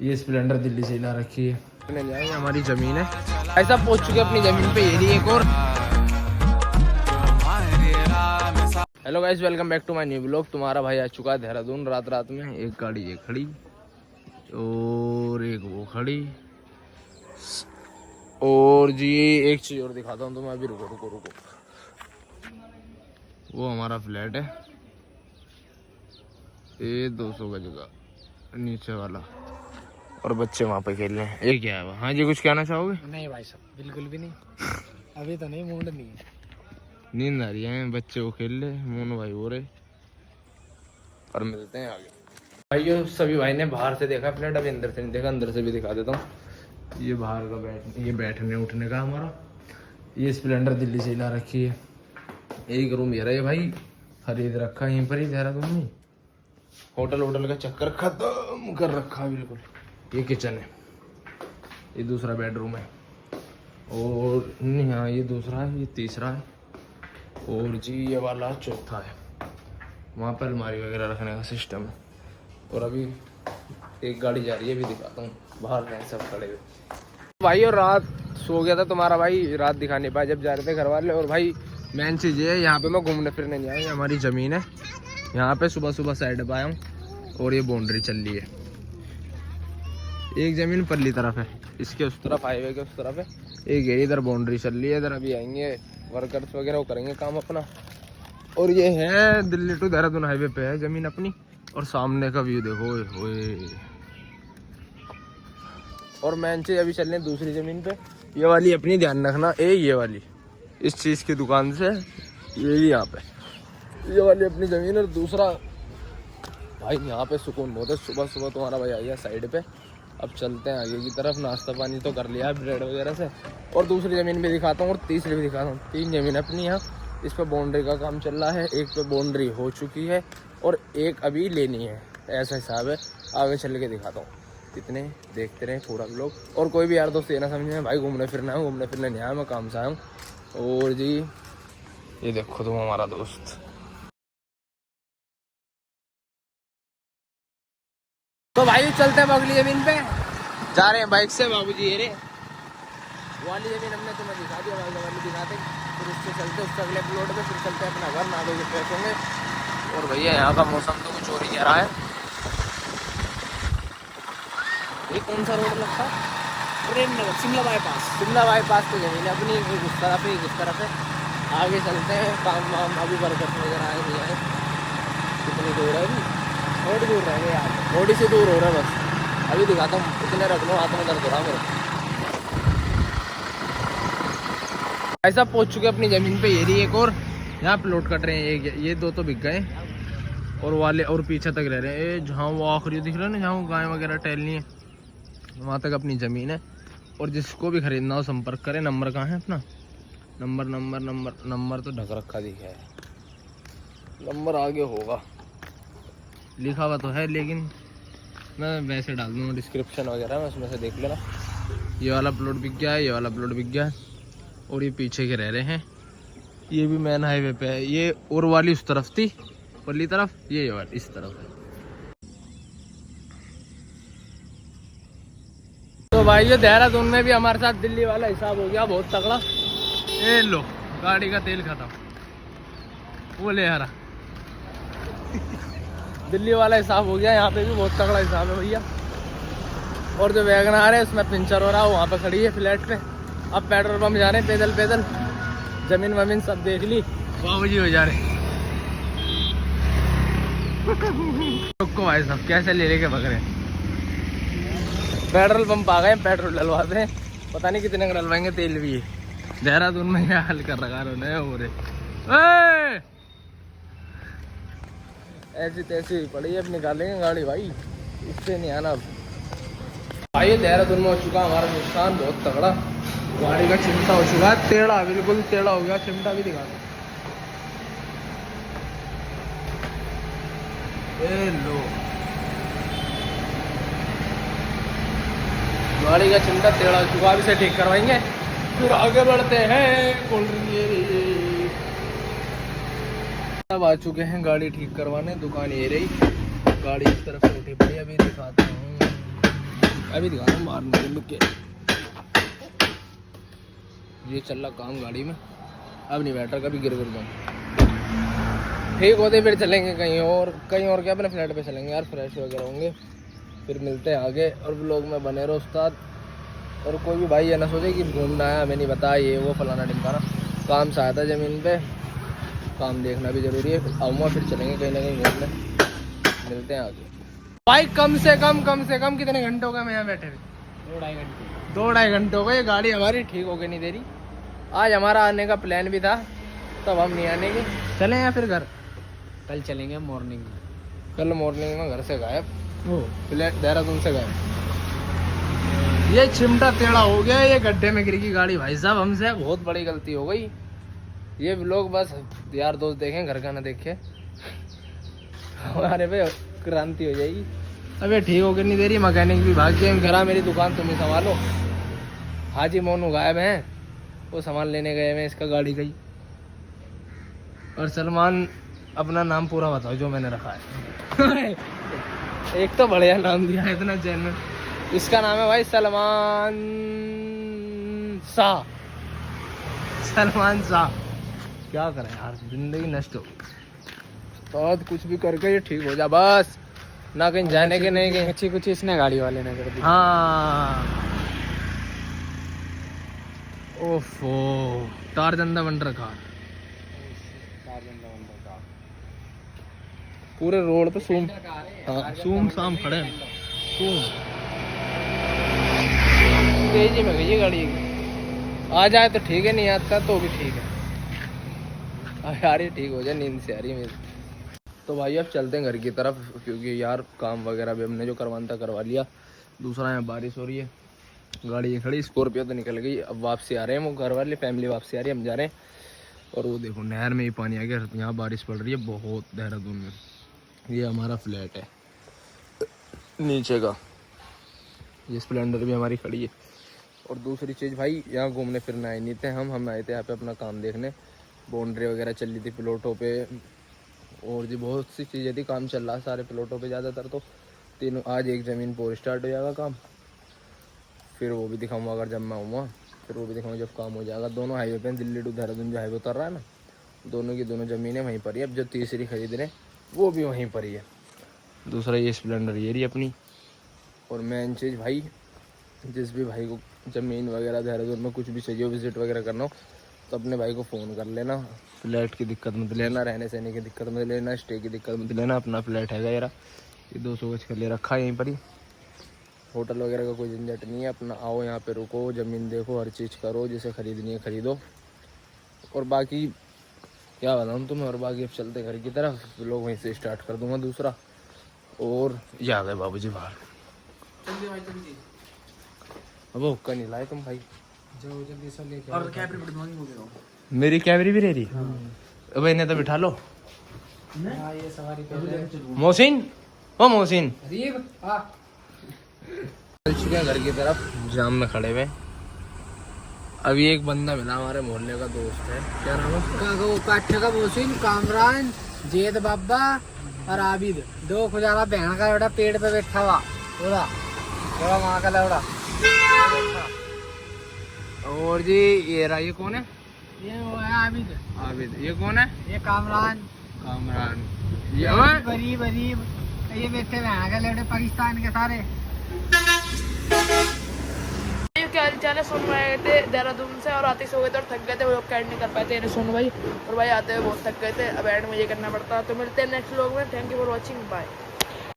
ये स्प्लेंडर दिल्ली से ला रखी है। ये हमारी ज़मीन है, ऐसा पहुंच चुके अपनी ज़मीन पे। ये नहीं एक और। Hello guys, welcome back to my new blog. तुम्हारा भाई आ चुका है देहरादून। रात में एक गाड़ी ये खड़ी और एक वो खड़ी, और जी एक चीज़ और दिखाता हूँ तुम्हें अभी। रुको। वो हमारा फ्लैट है, ये 200 गज का नीचे वाला, और बच्चे वहाँ पे खेल रहे हैं। ये क्या है वो? हाँ जी, कुछ कहना चाहोगे? नहीं भाई साहब, बिल्कुल भी नहीं। अभी तो नहीं, मूड नहीं है। नींद आ रही है, बच्चे वो खेल रहे, मोनू भाई हो रहे। और मिलते हैं आगे। भाई ये सभी भाई ने बाहर से देखा फ्लैट, अभी अंदर से नहीं देखा। अंदर से भी दिखा देता हूँ। ये बाहर का ये बैठने उठने का हमारा। ये स्प्लेंडर दिल्ली से ला रखी है। एक रूम ये रहा भाई, खरीद रखा यहीं पर ही देहरादून में। होटल का चक्कर खत्म कर रखा बिल्कुल। ये किचन है, ये दूसरा बेडरूम है, और नहीं हाँ ये दूसरा है, ये तीसरा है, और जी ये वाला चौथा है। वहाँ पर अलमारी वगैरह रखने का सिस्टम है। और अभी एक गाड़ी जा रही है, भी दिखाता हूँ। बाहर हैं सब खड़े हुए भाई। और रात सो गया था तुम्हारा भाई, रात दिखा नहीं पाया जब जा रहे थे घर वाले। और भाई मेन चीज़ ये है, यहाँ पे मैं घूमने फिरने नहीं आया, हमारी ज़मीन है। यहाँ पे सुबह साइड पर आया हूँ, और ये बाउंड्री चल रही है। एक ज़मीन परली तरफ है, इसके उस तरफ हाईवे के उस तरफ है। एक है इधर बाउंड्री चल रही है, इधर अभी आएंगे वर्कर्स वगैरह, वो करेंगे काम अपना। और ये है दिल्ली टू देहरादून हाईवे पे है ज़मीन अपनी। और सामने का व्यू देखो, ओए। और मेन चीज़ अभी चल रहे हैं दूसरी ज़मीन पे। ये वाली अपनी ध्यान रखना, ये वाली इस चीज़ की दुकान से, ये यहाँ पे ये वाली अपनी ज़मीन। और दूसरा भाई यहाँ पे सुकून बहुत है। सुबह तुम्हारा भाई आ गया साइड पे। अब चलते हैं आगे की तरफ। नाश्ता पानी तो कर लिया ब्रेड वगैरह से। और दूसरी ज़मीन भी दिखाता हूँ, और तीसरी भी दिखाता हूँ। 3 ज़मीन अपनी यहाँ। इस पर बाउंड्री का काम चल रहा है, एक पे बाउंड्री हो चुकी है और एक अभी लेनी है, ऐसा हिसाब है। आगे चल के दिखाता हूँ कितने, देखते रहें पूरा लोग। और कोई भी यार दोस्त ये ना समझे भाई घूमने फिरना है, घूमने फिरने नहीं आया, मैं काम से आया हूँ। और जी ये देखो तुम हमारा दोस्त। तो भाई चलते हैं अगली ज़मीन पे, जा रहे हैं बाइक से। बाबूजी ये रे वाली ज़मीन हमने तुम्हें दिखा दिया, वाली दिखाते, फिर उससे चलते उससे अगले प्लॉट पे, फिर चलते हैं अपना घर, ना दो फ्रेश होंगे। और भैया यहाँ का मौसम तो कुछ और ही कह रहा है। ये कौन सा रोड लगता है? प्रेमनगर, शिमला बाईपास तो ज़मीन है अपनी, एक उस तरफ है एक इस तरफ है। आगे चलते हैं, काम वाम अभी वर्कर्स वगैरह आए नहीं आए। कितनी दूर है अभी? थोड़ी दूर रहेंगे यार, थोड़ी सी दूर हो रहा है बस। अभी दिखाता हूँ, इतने रख लो, हाथ में दर्द हो रहा मेरे। ऐसा पहुंच चुके अपनी ज़मीन पे। ये रही एक और, यहाँ प्लॉट कट रहे हैं। ये 2 तो बिक गए, और वाले और पीछे तक रह रहे हैं। ये जहाँ वो आखिरी दिख रहा है ना, जहाँ वो गाय वगैरह टहलनी है, वहाँ तक अपनी ज़मीन है। और जिसको भी खरीदना हो संपर्क करें। नंबर कहाँ है अपना? नंबर तो ढक रखा दिखा है, नंबर आगे होगा लिखा हुआ तो है, लेकिन मैं वैसे डाल दूँगा डिस्क्रिप्शन वगैरह में, उसमें से देख लेना। ये वाला प्लॉट बिक गया है, ये वाला प्लॉट बिक गया है। और ये पीछे के रह रहे हैं, ये भी मेन हाईवे पे है। ये और वाली उस तरफ थी, परली तरफ, ये वाली इस तरफ है। तो भाई ये देहरादून में भी हमारे साथ दिल्ली वाला हिसाब हो गया बहुत तगड़ा। ये लो गाड़ी का तेल खत्म, वो ले हरा। दिल्ली वाला हिसाब हो गया, यहाँ पे भी बहुत तगड़ा हिसाब है भैया। और जो वैगनार है उसमें पंचर हो रहा है, वहाँ पे खड़ी है फ्लैट पे। अब पेट्रोल पंप जा रहे हैं पैदल। जमीन वमीन सब देख ली, बाबूजी हो जा रहे। को भाई साहब कैसे ले लेके भग रहे हैं। पेट्रोल पंप आ गए, पेट्रोल डलवाते हैं। पता नहीं कितने का डलवाएंगे, तेल भी है। देहरादून में क्या हाल कर रखा है हो रहे। ऐसी तैसी पड़ी है, अब निकालेंगे गाड़ी भाई, इससे नहीं आना। भाई देहरादून में हो चुका हमारा नुकसान बहुत तगड़ा। गाड़ी का चिमटा हो चुका है टेढ़ा, बिल्कुल टेढ़ा हो गया। चिमटा भी दिखा दो, लो गाड़ी का चिमटा टेढ़ा हो चुका। अभी से ठीक करवाएंगे, फिर आगे बढ़ते हैं। कोल्ड ड्रिंक अब आ चुके हैं गाड़ी ठीक करवाने। दुकान ये रही, गाड़ी इस तरफ से उठी पड़ी। अभी दिखाता हूँ अभी दिखा रहा हूँ बाहर निकल लुक के। ये चल रहा काम गाड़ी में, अब नहीं बैठ रहा, कभी गिर जाऊँ। ठीक होते फिर चलेंगे कहीं और क्या, अपने फ्लैट पे चलेंगे यार, फ्रेश वगैरह होंगे, फिर मिलते हैं आगे। और ब्लॉग में बने रहो उस्ताद। और कोई भी भाई ये ना सोचे कि घूमना है हमें नहीं बताया ये वो फलाना ढिमकाना, काम से आया था ज़मीन पे, काम देखना भी ज़रूरी है। आऊँगा फिर चलेंगे कहीं ना कहीं घूमने, मिलते हैं आगे। भाई कम से कम कितने घंटे हो गए मैं यहाँ बैठे हुए? 2-2.5 घंटे हो गए। ये गाड़ी हमारी ठीक हो गई नहीं दे रही। आज हमारा आने का प्लान भी था, तब हम नहीं आने के, चले या फिर घर? कल चलेंगे मॉर्निंग में। कल मॉर्निंग में घर से गायब, फ्लैट देहरादून से गायब। ये चिमटा टेढ़ा हो गया, ये गड्ढे में गिर गई गाड़ी। भाई साहब हमसे बहुत बड़ी गलती हो गई। ये लोग बस यार दोस्त देखें, घर का ना देखे, हमारे पे क्रांति हो जाएगी। अबे ठीक हो गई नहीं दे रही, मैकेनिक भी भाग गए। घर मेरी दुकान तुम ही संभालो। हाजी मोनू गायब हैं, वो सामान लेने गए हैं, इसका गाड़ी गई। और सलमान अपना नाम पूरा बताओ जो मैंने रखा है। एक तो बढ़िया नाम दिया है, इतना जेन्युइन। इसका नाम है भाई सलमान शाह। क्या करें यार, जिंदगी नष्ट हो तो कुछ भी करके ये ठीक हो जा बस, ना कहीं जाने के नहीं कहीं। अच्छी कुछ इसने गाड़ी वाले ने कर दी। हाँ ओफो, तार धंधा बन रखा पूरे रोड पे। सूम शाम खड़े हैं। तेजी में गई गाड़ी, आ जाए तो ठीक है, नहीं आता तो भी ठीक है। यार ये ठीक हो जाए, नींद से आ रही है मेरी। तो भाई अब चलते हैं घर की तरफ, क्योंकि यार काम वगैरह भी हमने जो करवाना था करवा लिया। दूसरा यहाँ बारिश हो रही है, गाड़ी खड़ी, स्कॉर्पियो तो निकल गई। अब वापसी आ रहे हैं, वो घर वाले फैमिली वापसी आ रही है, हम जा रहे हैं। और वो देखो नहर में ही पानी आ गया, यहाँ बारिश पड़ रही है बहुत देहरादून में। ये हमारा फ्लैट है नीचे का, ये स्प्लेंडर भी हमारी खड़ी है। और दूसरी चीज़ भाई, यहाँ घूमने फिरने आए नहीं थे हम आए थे यहाँ पे अपना काम देखने। बाउंड्री वगैरह चल रही थी प्लॉटों पे, और जी बहुत सी चीज़ें थी, काम चल रहा है सारे प्लॉटों पे ज़्यादातर। तो तीनों आज एक ज़मीन पर स्टार्ट हो जाएगा काम, फिर वो भी दिखाऊंगा अगर जब मैं आऊँगा, फिर वो भी दिखाऊंगा जब काम हो जाएगा। दोनों हाईवे पे, दिल्ली टू देहरादून जो हाईवे उतर रहा है ना, दोनों की दोनों ज़मीनें वहीं पर ही। अब जो तीसरी खरीद रहे वो भी वहीं पर ही है। दूसरा ये स्प्लेंडर ये रही अपनी। और मेन चीज़ भाई, जिस भी भाई को ज़मीन वगैरह देहरादून में कुछ भी चाहिए, विजिट वगैरह करना हो, तो अपने भाई को फ़ोन कर लेना। फ्लैट की दिक्कत मत लेना, रहने सहने की दिक्कत मत लेना, स्टे की दिक्कत मत लेना। अपना फ्लैट है यार, ये 200 गज का ले रखा है यहीं पर ही। होटल वगैरह का कोई झंझट नहीं है, अपना आओ यहाँ पे रुको, ज़मीन देखो, हर चीज़ करो, जिसे ख़रीदनी है ख़रीदो। और बाकी क्या बताऊँ तुम्हें, और बाकी अब चलते घर की तरफ, लोग वहीं से स्टार्ट कर दूँगा दूसरा। और ये आ गए बाबूजी बाहर। अब हुक्का नहीं लाए तुम भाई, जल्दी से लेके और मेरी कैबरी भी रह रही। अब इन्हें तो बिठा लो। हाँ, ये सवारी पे मोहसिन, ओ मोहसिन, चल चुके हैं घर की तरफ, जाम में खड़े हुए। अभी एक बंदा मिला, हमारे मोहल्ले का दोस्त है, क्या नाम है? काठे का मोहसिन, कामरान, जेद बाबा और आबिद। दो खुजाला बहन का लौड़ा पेड़ पे बैठा हुआ, थोड़ा माँ का लौड़ा। और जी ये रहा, ये कौन है? ये वो है आबिद। ये कौन है? ये कामरान। ये गरीब ये बैठे बहन का लौड़े पाकिस्तान के सारे। क्या हाल है? सोनू आए थे देहरादून से और आते सो गए थे और थक गए थे, वो लोग कैड नहीं कर पाए थे सोनू भाई। और भाई आते हुए बहुत थक गए थे, अब एंड मुझे करना पड़ता। तो मिलते हैं नेक्स्ट व्लॉग में। Thank you for watching, bye.